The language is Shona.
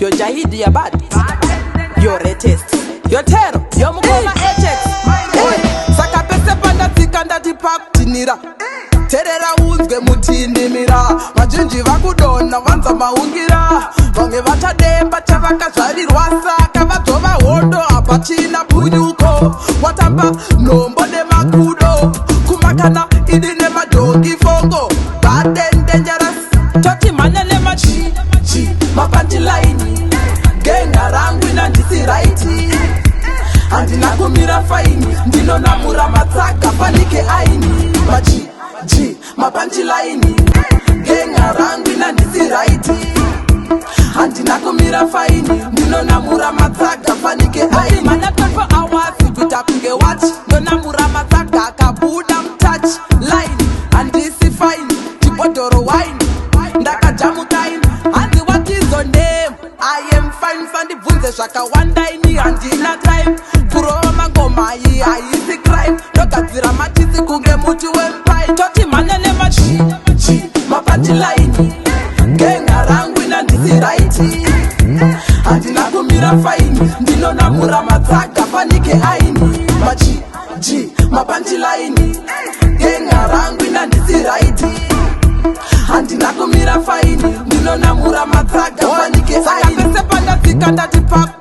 Your jahidi ya bad. Your retest. Your terror. Your mukoma etex. Saka pese panda tikanda tipak tinira. Terera unzge mutindimira. Majinji vakudona wanza maungira. Vange vatademba chavaka zvarirwasa. Kavatova hondo apachina punyuko. Watamba nombo de makudo. Kumakana idine madogi fongo. Bad and dangerous. Toti manele machi. Mapanti laini. Genga rangu inandisi raiti. Andina kumira faini. Ndino namura matsaga panike aini. Machi. Mapanti laini. Genga rangu inandisi raiti. Andina kumira faini. Ndino namura matsaga panike aini. Mana 24 hours ipita kunge watch. Ndino namura matsaga kabuda mtouch. Line. Andisi faini. Tipotoro wine. Ndaka jamu time. Andi what is your name? I am fine. Sandi vunze shaka one day ni andina time. Kuroma ngoma hii haisi crime. Nogazira machisi kunge muti wempai. Toti manele machi. Mapanti laini. Genga rangu inandisi raiti. Andina kumira faini. Ndino namura matsaga panike aini. Machi. Mapanti laini. Genga rangu inandisi raiti. Andina kumira faini. Ndino namura matsaga panike aini. Saka pese panda tikanda tipak